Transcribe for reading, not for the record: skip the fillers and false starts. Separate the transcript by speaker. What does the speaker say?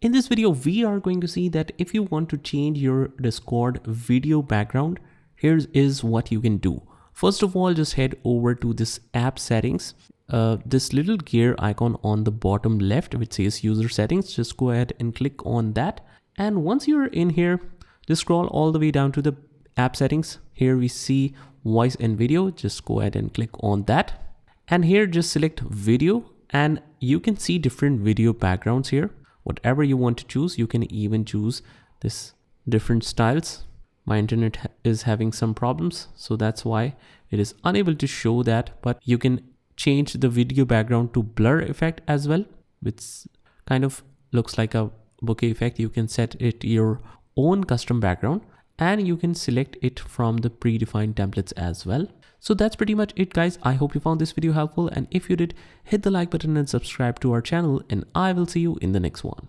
Speaker 1: In this video, we are going to see that if you want to change your Discord video background, here is what you can do. First of all, just head over to this app settings. This little gear icon on the bottom left, which says user settings, just go ahead and click on that. And once you're in here, just scroll all the way down to the app settings. Here we see voice and video. Just go ahead and click on that. And here just select video, and you can see different video backgrounds here. Whatever you want to choose, you can even choose this different styles. My internet is having some problems, so that's why it is unable to show that, but you can change the video background to blur effect as well, which kind of looks like a bokeh effect. You can set it your own custom background, and you can select it from the predefined templates as well. So that's pretty much it, guys. I hope you found this video helpful, and if you did, hit the like button and subscribe to our channel, and I will see you in the next one.